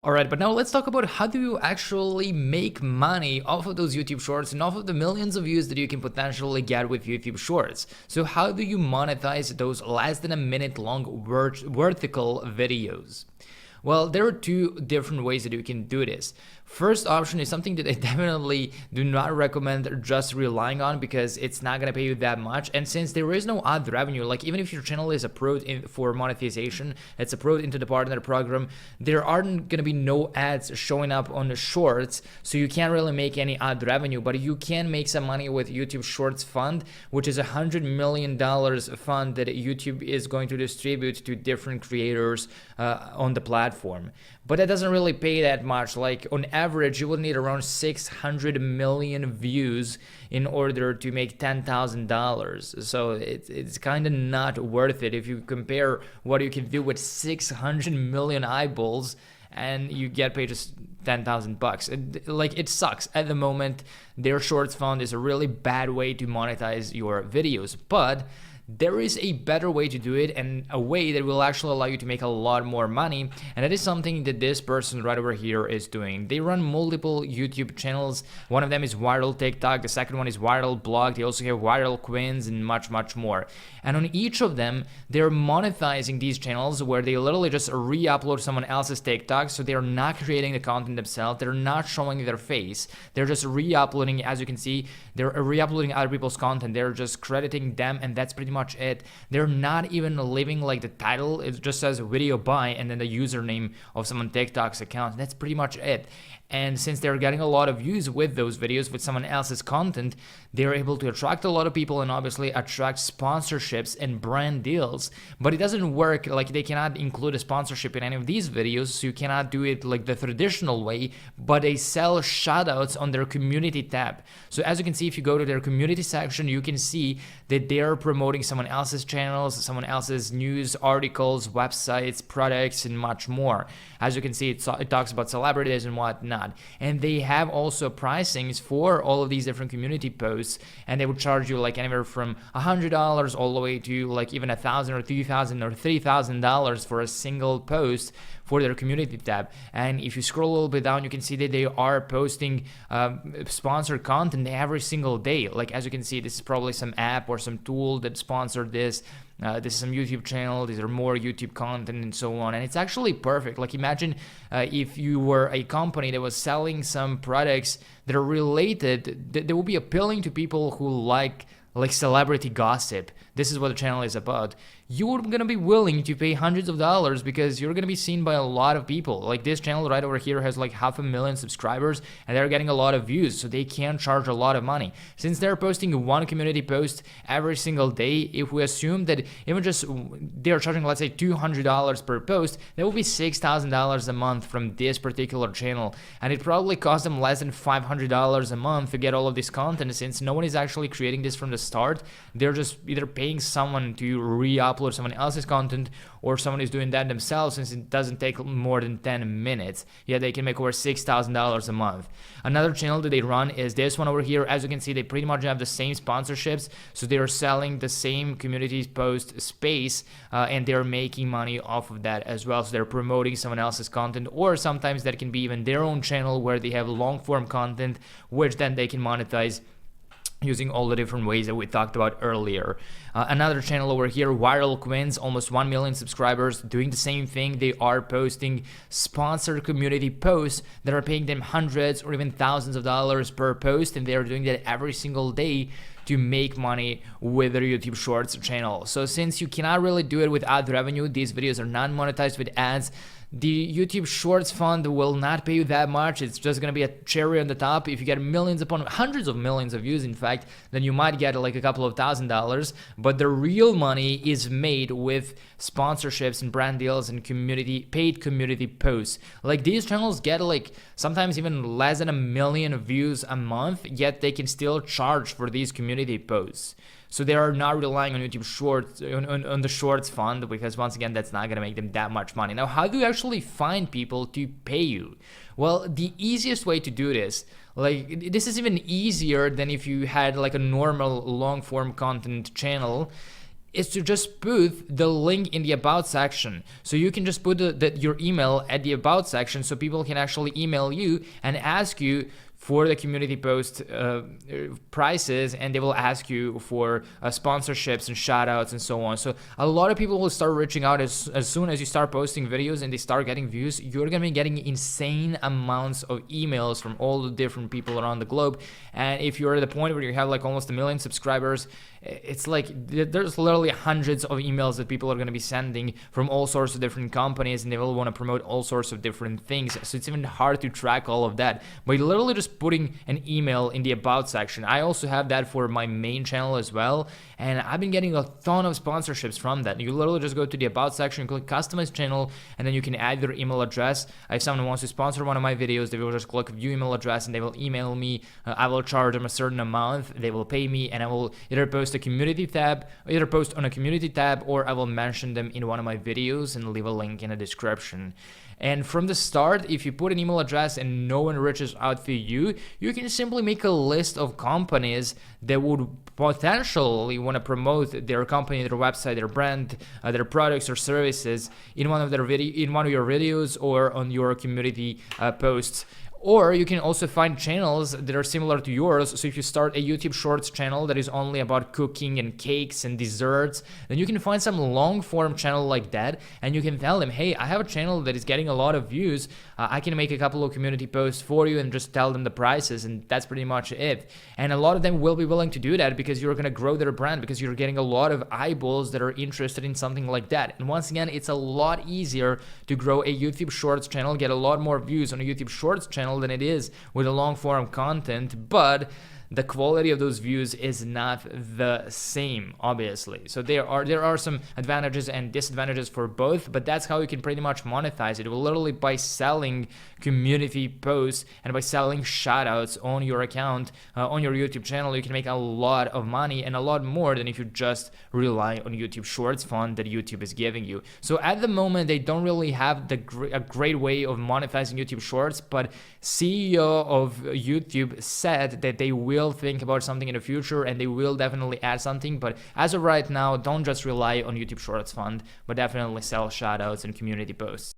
Alright, but now let's talk about how do you actually make money off of those YouTube shorts and off of the millions of views that you can potentially get with YouTube shorts. So how do you monetize those less than a minute long vertical videos? Well, there are two different ways that you can do this. First option is something that I definitely do not recommend just relying on because it's not going to pay you that much. And since there is no ad revenue, like even if your channel is approved for monetization, it's approved into the partner program, there aren't going to be no ads showing up on the shorts. So you can't really make any ad revenue, but you can make some money with YouTube Shorts Fund, which is $100 million fund that YouTube is going to distribute to different creators on the platform. But that doesn't really pay that much. Like on average, you would need around 600 million views in order to make $10,000. So it's kind of not worth it if you compare what you can do with 600 million eyeballs and you get paid just 10,000 bucks. Like it sucks. At the moment, their shorts fund is a really bad way to monetize your videos, but there is a better way to do it and a way that will actually allow you to make a lot more money, and that is something that this person right over here is doing. They run multiple YouTube channels. One of them is Viral TikTok, the second one is Viral Blog, they also have Viral Queens and much more. And on each of them, they're monetizing these channels where they literally just re-upload someone else's TikTok, so they're not creating the content themselves, they're not showing their face, they're just re-uploading. As you can see, they're re-uploading other people's content, they're just crediting them, and that's pretty much it. They're not even leaving like the title, it just says video by and then the username of someone TikTok's account. That's pretty much it. And since they're getting a lot of views with those videos with someone else's content, they're able to attract a lot of people and obviously attract sponsorships and brand deals. But it doesn't work, like they cannot include a sponsorship in any of these videos, so you cannot do it like the traditional way, but they sell shoutouts on their community tab. So as you can see, if you go to their community section, you can see that they're promoting someone else's channels, someone else's news, articles, websites, products, and much more. As you can see, it talks about celebrities and whatnot. And they have also pricings for all of these different community posts, and they would charge you like anywhere from $100 all the way to like even $1,000 or $2,000 or $3,000 for a single post for their community tab. And if you scroll a little bit down, you can see that they are posting sponsored content every single day. Like as you can see, this is probably some app or some tool that sponsored this. This is some YouTube channel, these are more YouTube content and so on, and it's actually perfect. Like imagine if you were a company that was selling some products that are related, that will be appealing to people who like celebrity gossip. This is what the channel is about. You're gonna be willing to pay hundreds of dollars because you're gonna be seen by a lot of people. Like this channel right over here has like 500,000 subscribers and they're getting a lot of views, so they can charge a lot of money. Since they're posting one community post every single day, if we assume that even just they're charging, let's say $200 per post, that will be $6,000 a month from this particular channel, and it probably costs them less than $500 a month to get all of this content. Since no one is actually creating this from the start, they're just either paying someone to re-upload someone else's content, or someone is doing that themselves, since it doesn't take more than 10 minutes. Yeah, they can make over $6,000 a month. Another channel that they run is this one over here. As you can see, they pretty much have the same sponsorships, so they're selling the same community post space, and they're making money off of that as well. So they're promoting someone else's content, or sometimes that can be even their own channel where they have long form content, which then they can monetize using all the different ways that we talked about earlier. Another channel over here, Viral Queens, almost 1 million subscribers, doing the same thing. They are posting sponsored community posts that are paying them hundreds or even thousands of dollars per post, and they are doing that every single day to make money with their YouTube Shorts channel. So since you cannot really do it with ad revenue, these videos are not monetized with ads, the YouTube Shorts Fund will not pay you that much. It's just going to be a cherry on the top. If you get millions upon hundreds of millions of views, in fact, then you might get like a couple of $1,000s. But the real money is made with sponsorships and brand deals and paid community posts. Like these channels get like sometimes even less than 1 million views a month, yet they can still charge for these community posts. So they are not relying on YouTube Shorts, on the Shorts Fund, because once again, that's not going to make them that much money. Now, how do you actually find people to pay you? Well, the easiest way to do this, like this is even easier than if you had like a normal long form content channel, is to just put the link in the about section. So you can just put your email at the about section so people can actually email you and ask you for the community post prices, and they will ask you for sponsorships and shout outs and so on. So a lot of people will start reaching out as soon as you start posting videos and they start getting views. You're gonna be getting insane amounts of emails from all the different people around the globe. And if you're at the point where you have like almost 1 million subscribers, it's like there's literally hundreds of emails that people are going to be sending from all sorts of different companies, and they will want to promote all sorts of different things. So it's even hard to track all of that by literally just putting an email in the about section. I also have that for my main channel as well, and I've been getting a ton of sponsorships from that. You literally just go to the about section, click customize channel, and then you can add your email address. If someone wants to sponsor one of my videos, they will just click view email address and they will email me. I will charge them a certain amount, they will pay me, and I will either post a community tab, either post on a community tab, or I will mention them in one of my videos and leave a link in the description. And from the start, if you put an email address and no one reaches out for you, you can simply make a list of companies that would potentially want to promote their company, their website, their brand, their products or services in one of your videos or on your community posts. Or you can also find channels that are similar to yours. So if you start a YouTube Shorts channel that is only about cooking and cakes and desserts, then you can find some long form channel like that, and you can tell them, hey, I have a channel that is getting a lot of views. I can make a couple of community posts for you and just tell them the prices, and that's pretty much it. And a lot of them will be willing to do that because you're going to grow their brand, because you're getting a lot of eyeballs that are interested in something like that. And once again, it's a lot easier to grow a YouTube Shorts channel, get a lot more views on a YouTube Shorts channel than it is with a long form content, but the quality of those views is not the same, obviously. So there are some advantages and disadvantages for both, but that's how you can pretty much monetize it. Literally by selling community posts and by selling shoutouts on your account, on your YouTube channel, you can make a lot of money, and a lot more than if you just rely on YouTube Shorts fund that YouTube is giving you. So at the moment, they don't really have a great way of monetizing YouTube Shorts, but CEO of YouTube said that they will think about something in the future, and they will definitely add something. But as of right now, don't just rely on YouTube Shorts fund, but definitely sell shoutouts and community posts.